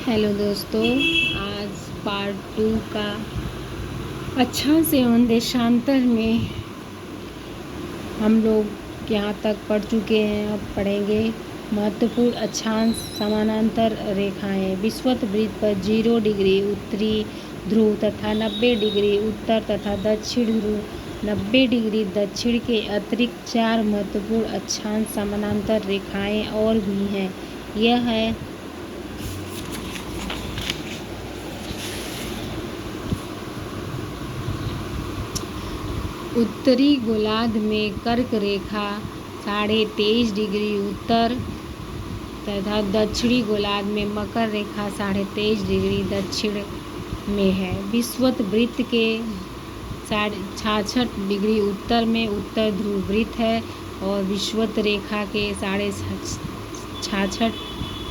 Hello दोस्तों, आज part 2 का अक्षांश एवं देशांतर में हम लोग यहाँ तक पढ़ चुके हैं। अब पढ़ेंगे महत्वपूर्ण अक्षांश समानांतर रेखाएं। विषुवत वृत्त पर 0 डिग्री उत्तरी ध्रुव तथा 90 डिग्री उत्तर तथा दक्षिण ध्रुव, 90 डिग्री दक्षिण के अतिरिक्त 4 महत्वपूर्ण अक्षांश समानांतर रेखाएं और भी हैं। यह है उत्तरी गोलार्ध में कर्क रेखा 23.5 डिग्री उत्तर तथा दक्षिणी गोलार्ध में मकर रेखा 23.5 डिग्री दक्षिण में है। विषुवत वृत्त के 66 डिग्री उत्तर में उत्तर ध्रुव वृत्त है और विषुवत रेखा के 66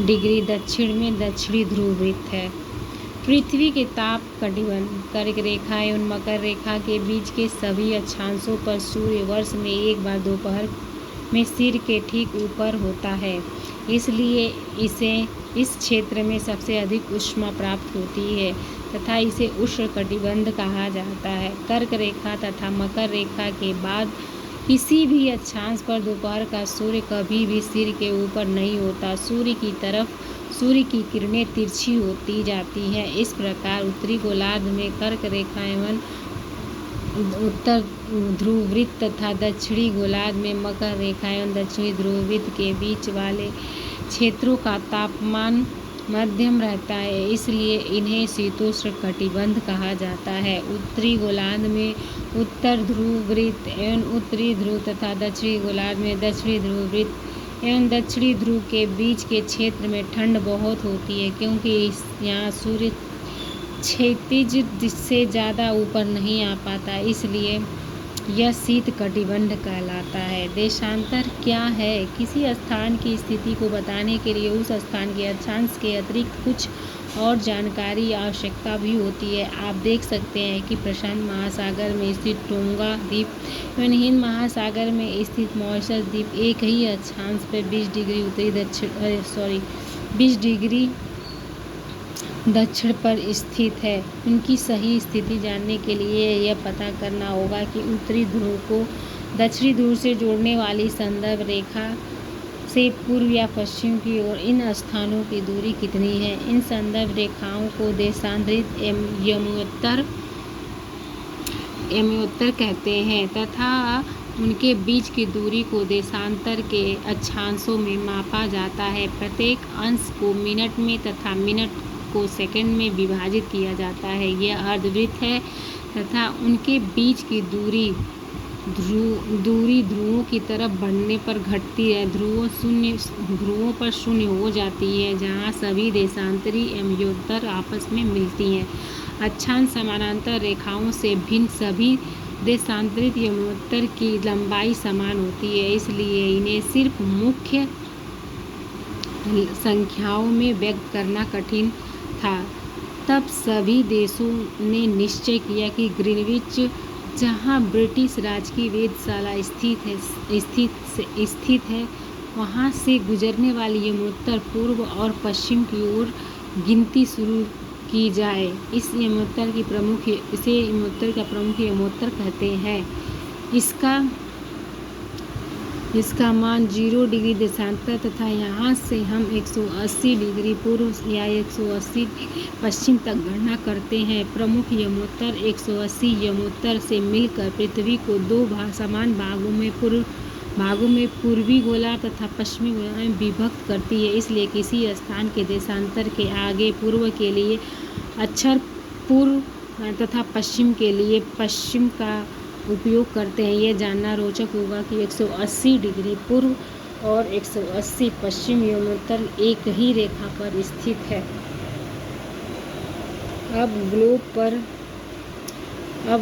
डिग्री दक्षिण में दक्षिणी ध्रुव वृत्त है। पृथ्वी के ताप कटिबंध कर्क रेखा एवं मकर रेखा के बीच के सभी अक्षांशों पर सूर्य वर्ष में एक बार दोपहर में सिर के ठीक ऊपर होता है, इसलिए इसे इस क्षेत्र में सबसे अधिक ऊष्मा प्राप्त होती है तथा इसे उष्ण कटिबंध कहा जाता है। कर्क रेखा तथा मकर रेखा के बाद किसी भी अक्षांश पर दोपहर का सूर्य कभी भी सिर के ऊपर नहीं होता। सूर्य की तरफ सूर्य की किरणें तिरछी होती जाती हैं। इस प्रकार उत्तरी गोलार्ध में कर्क रेखा एवं उत्तर ध्रुव वृत्त तथा दक्षिणी गोलार्ध में मकर रेखा एवं दक्षिणी ध्रुव वृत्त के बीच वाले क्षेत्रों का तापमान मध्यम रहता है, इसलिए इन्हें शीतोष्ण कटिबंध कहा जाता है। उत्तरी गोलार्ध में उत्तर ध्रुव वृत्त एवं उत्तरी ध्रुव तथा दक्षिणी गोलार्ध में दक्षिणी ध्रुव वृत्त एवं दक्षिणी ध्रुव के बीच के क्षेत्र में ठंड बहुत होती है, क्योंकि यहाँ सूर्य क्षैतिज से ज़्यादा ऊपर नहीं आ पाता, इसलिए यह शीत कटिबंध कहलाता है। देशांतर क्या है? किसी स्थान की स्थिति को बताने के लिए उस स्थान के अक्षांश के अतिरिक्त कुछ और जानकारी आवश्यकता भी होती है। आप देख सकते हैं कि प्रशांत महासागर में स्थित टोंगा द्वीप एवं हिंद महासागर में स्थित मॉरिशस द्वीप एक ही अक्षांश पर 20 डिग्री उत्तरी 20 डिग्री दक्षिण पर स्थित है। उनकी सही स्थिति जानने के लिए यह पता करना होगा कि उत्तरी ध्रुव को दक्षिणी ध्रुव से जोड़ने वाली संदर्भ रेखा से पूर्व या पश्चिम की ओर इन स्थानों की दूरी कितनी है। इन संदर्भ रेखाओं को देशांतरित यमोत्तर कहते हैं तथा उनके बीच की दूरी को देशांतर के अक्षांशों में मापा जाता है। प्रत्येक अंश को मिनट में तथा मिनट को सेकंड में विभाजित किया जाता है। यह अर्धवृत्त है तथा उनके बीच की दूरी ध्रुवों की तरफ बढ़ने पर घटती है। ध्रुवों पर शून्य हो जाती है, जहाँ सभी देशांतरी यमोत्तर आपस में मिलती हैं। अक्षांश समानांतर रेखाओं से भिन्न सभी देशांतरित यमोत्तर की लंबाई समान होती है, इसलिए इन्हें सिर्फ मुख्य संख्याओं में व्यक्त करना कठिन था। तब सभी देशों ने निश्चय किया कि ग्रीनविच, जहाँ ब्रिटिश राज की वेधशाला स्थित है, वहाँ से गुजरने वाली यमोत्तर पूर्व और पश्चिम की ओर गिनती शुरू की जाए। इसे यमोत्तर का प्रमुख यमोत्तर कहते हैं। इसका मान 0 डिग्री देशांतर तथा यहाँ से हम 180 डिग्री पूर्व या 180 पश्चिम तक गणना करते हैं। प्रमुख यमोत्तर 180 यमोत्तर से मिलकर पृथ्वी को 2 समान भागों में पूर्वी गोलार्ध तथा पश्चिमी गोलार्ध में विभक्त करती है। इसलिए किसी स्थान के देशांतर के आगे पूर्व के लिए अक्षर पूर्व तथा पश्चिम के लिए पश्चिम का उपयोग करते हैं। यह जानना रोचक होगा कि 180 डिग्री पूर्व और 180 पश्चिम यमोत्तर एक ही रेखा पर स्थित है। अब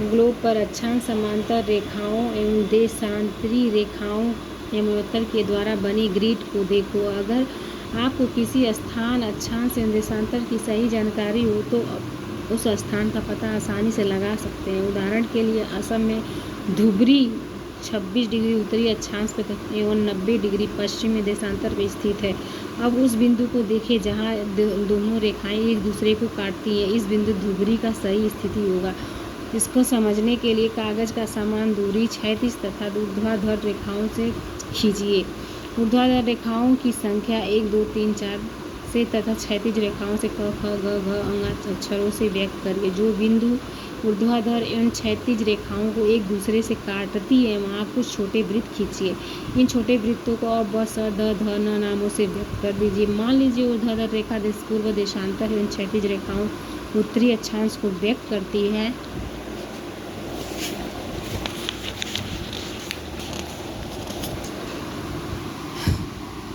ग्लोब पर अक्षांश समांतर रेखाओं एवं देशांतरी रेखाओं यमोत्तर के द्वारा बनी ग्रिड को देखो। अगर आपको किसी स्थान अक्षांश एवं देशांतर की सही जानकारी हो तो उस स्थान का पता आसानी से लगा सकते हैं। उदाहरण के लिए असम में धुबरी 26 डिग्री उत्तरी अक्षांश पर एवं 90 डिग्री पश्चिमी देशांतर पर स्थित है। अब उस बिंदु को देखें जहाँ दोनों रेखाएं एक दूसरे को काटती हैं। इस बिंदु ध्रुवीय का सही स्थिति होगा। इसको समझने के लिए कागज का समान दूरी क्षैतिज तथा ऊर्ध्वाधर रेखाओं से खींचिए। ऊर्ध्वाधर रेखाओं की संख्या 1 2 3 4 से तथा क्षैतिज रेखाओं से क ख ग घ अंग अक्षरों से व्यक्त करिए। जो बिंदु ऊर्ध्वाधर एवं क्षैतिज रेखाओं को एक दूसरे से काटती है वहाँ कुछ छोटे वृत्त खींचिए। इन छोटे वृत्तों को अ ब स द ध न नामों से व्यक्त कर दीजिए। मान लीजिए ऊर्ध्वाधर रेखा पूर्व देशांतर एवं क्षैतिज रेखाओं उत्तरी अक्षांश को व्यक्त करती है।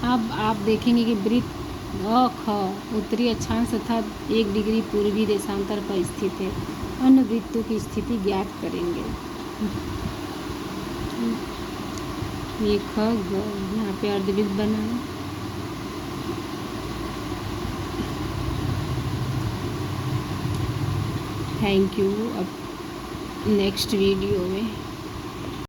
अब आप देखेंगे कि वृत्त अ ख उत्तरी अक्षांश तथा 1 डिग्री पूर्वी देशांतर पर स्थित है। अन्य वृत्तों की स्थिति ज्ञात करेंगे। ये ख ग यहाँ पे अर्धवृत्त बना है। Thank you. अब नेक्स्ट वीडियो में